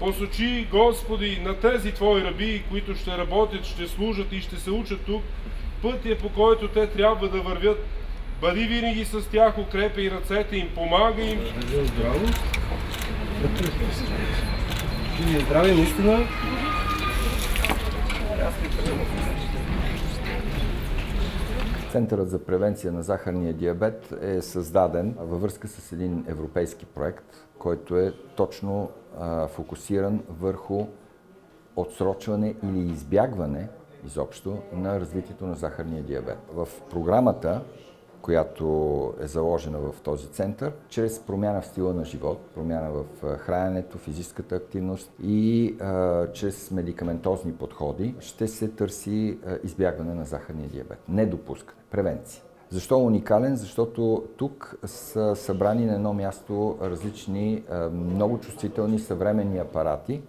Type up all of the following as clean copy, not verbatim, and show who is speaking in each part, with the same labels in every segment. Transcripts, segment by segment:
Speaker 1: Посочи, Господи, на тези Твои раби, които ще работят, ще служат и ще се учат тук, пътя, по който те трябва да вървят. Бъди винаги с тях, укрепи ръцете им, помага им.
Speaker 2: Здраво. Здраве, наистина.
Speaker 3: Центърът за превенция на захарния диабет е създаден във връзка с един европейски проект, който е точно фокусиран върху отсрочване или избягване изобщо на развитието на захарния диабет. В програмата, която е заложена в този център, чрез промяна в стила на живот, промяна в храненето, физическата активност и чрез медикаментозни подходи, ще се търси избягване на захарния диабет. Недопускане, превенция. Защо е уникален? Защото тук са събрани на едно място различни, много чувствителни съвременни апарати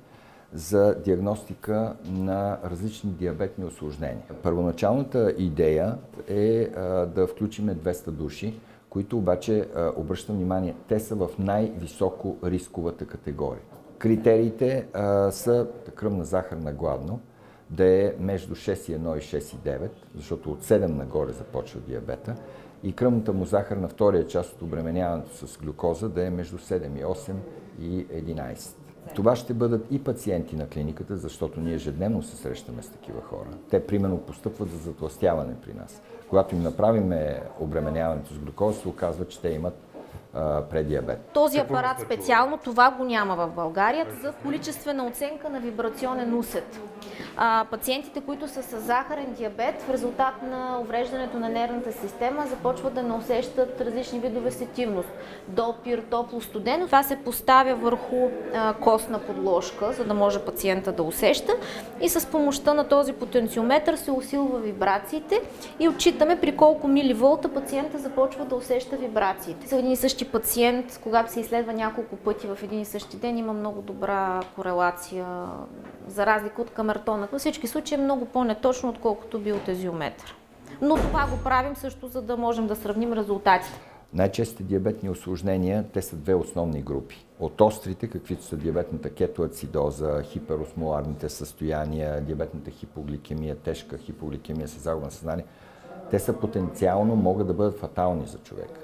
Speaker 3: за диагностика на различни диабетни усложнения. Първоначалната идея е да включим 200 души, които обаче, обръщам внимание, те са в най-високо рисковата категория. Критериите са кръвна захар на гладно, да е между 6,1 и 6,9, защото от 7 нагоре започва диабета, и кръвната му захар на втория част от обременяването с глюкоза да е между 7,8 и 11. Това ще бъдат и пациенти на клиниката, защото ние ежедневно се срещаме с такива хора. Те, примерно, постъпват за затлъстяване при нас. Когато им направим обременяването с глюкоза, се оказва, че те имат предиабет.
Speaker 4: Този апарат специално, това го няма в България, за количествена оценка на вибрационен усет. Пациентите, които са с захарен диабет, в резултат на увреждането на нервната система, започват да не усещат различни видове сетивност. Допир, топло, студено. Това се поставя върху костна подложка, за да може пациента да усеща, и с помощта на този потенциометър се усилва вибрациите и отчитаме при колко миливолта пациента започва да усеща вибрациите. За един и същи пациент, когато се изследва няколко пъти в един и същи ден, има много добра корелация, за разлика от камертона. Във всички случаи е много по-неточно, отколкото биотезиометър. Но това го правим също, за да можем да сравним резултатите.
Speaker 3: Най-честите диабетни усложнения, те са две основни групи. От острите, каквито са диабетната кетоацидоза, хиперосмоларните състояния, диабетната хипогликемия, тежка хипогликемия с загуба на съзнание, те са потенциално, могат да бъдат фатални за човека.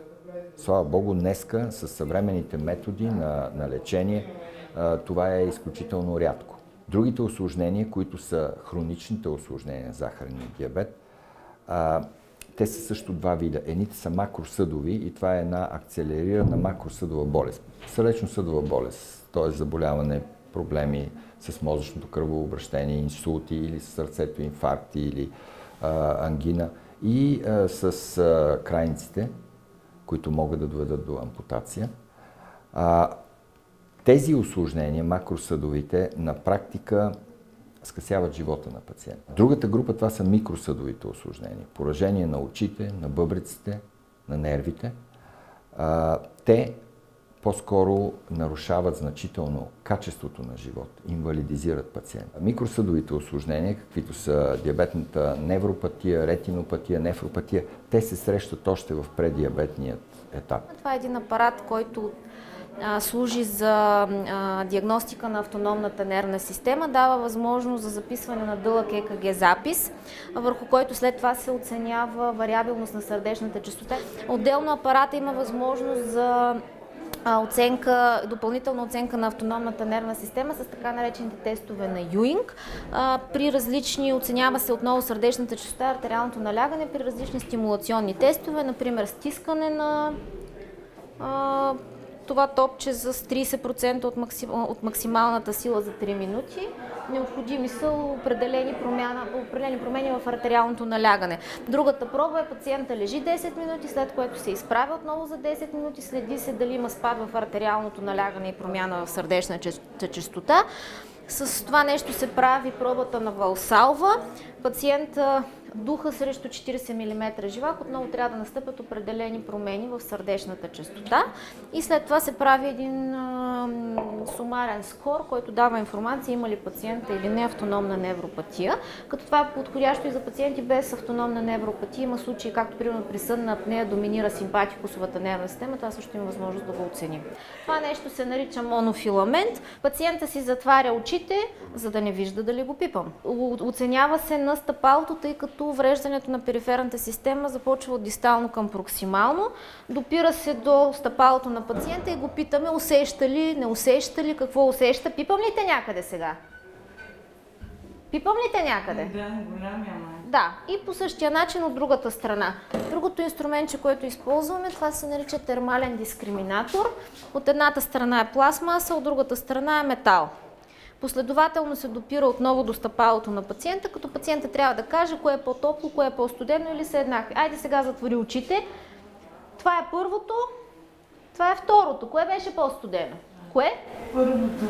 Speaker 3: Слава Богу, днеска с съвременните методи на лечение това е изключително рядко. Другите усложнения, които са хроничните усложнения на захарния диабет, те са също два вида. Едните са макросъдови и това е една акцелерирана макросъдова болест. Сърдечно-съдова болест, т.е. заболяване, проблеми с мозъчното кръвообращение, инсулти или с сърцето, инфаркти или ангина, и с крайниците, които могат да доведат до ампутация. Тези усложнения, макросъдовите, на практика скъсяват живота на пациента. Другата група, това са микросъдовите усложнения. Поражение на очите, на бъбреците, на нервите. Те по-скоро нарушават значително качеството на живот, инвалидизират пациента. Микросъдовите усложнения, каквито са диабетната невропатия, ретинопатия, нефропатия, те се срещат още в преддиабетният етап.
Speaker 4: Това е един апарат, който служи за диагностика на автономната нервна система, дава възможност за записване на дълъг ЕКГ запис, върху който след това се оценява вариабилност на сърдечната честота. Отделно апарата има възможност за допълнителна оценка на автономната нервна система с така наречените тестове на Юинг. При различни, оценява се отново сърдечната честота, артериалното налягане при различни стимулационни тестове, например стискане на това топче с 30% от максималната сила за 3 минути. Необходими са определени промени в артериалното налягане. Другата проба е пациента лежи 10 минути, след което се изправя отново за 10 минути, следи се дали има спад в артериалното налягане и промяна в сърдечната честота. С това нещо се прави пробата на Валсалва. Пациента духа срещу 40 мм живак, отново трябва да настъпят определени промени в сърдечната честота и след това се прави сумарен скор, който дава информация има ли пациента или не автономна невропатия. Като това е подходящо и за пациенти без автономна невропатия. Има случаи, както примерно при съдна апнея доминира симпатикусовата нервна система, това също има възможност да го оценим. Това нещо се нарича монофиламент. Пациента си затваря очите, за да не вижда дали го пипам. Оценява се на стъпалото, тъй като увреждането на периферната система започва от дистално към проксимално. Допира се до стъпалото на пациента и го питаме усеща ли, не усеща ли, какво усеща. Пипам ли те някъде сега? Пипам ли те някъде?
Speaker 5: Да, голямия май.
Speaker 4: Да, и по същия начин от другата страна. Другото инструментче, което използваме, това се нарича термален дискриминатор. От едната страна е пластмаса, от другата страна е метал. Последователно се допира отново до стъпалото на пациента, като пациента трябва да каже кое е по-топло, кое е по-студено или са еднакви. Айде сега затвори очите. Това е първото, това е второто. Кое беше по-студено? Кое?
Speaker 5: Първото.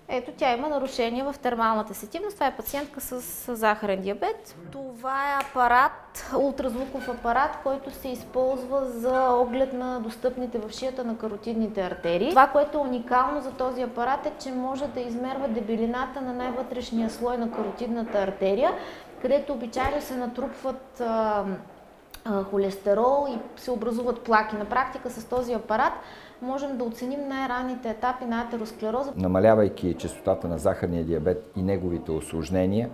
Speaker 4: Ето, тя има нарушение в термалната сетивност. Това е пациентка с захарен диабет. Това е апарат, ултразвуков апарат, който се използва за оглед на достъпните в шията на каротидните артерии. Това, което е уникално за този апарат е, че може да измерва дебелината на най-вътрешния слой на каротидната артерия, където обичайно се натрупват холестерол и се образуват плаки. На практика с този апарат можем да оценим най-ранните етапи на атеросклероза.
Speaker 3: Намалявайки честотата на захарния диабет и неговите усложнения,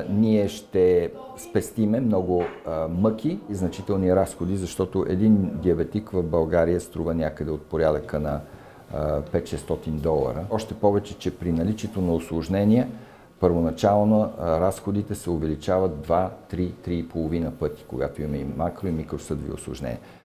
Speaker 3: ние ще спестиме много мъки и значителни разходи, защото един диабетик в България струва някъде от порядъка на $500-600. Още повече, че при наличието на усложнения, първоначално разходите се увеличават 2, 3, 3,5 пъти, когато имаме и макро и микросъдови усложнения.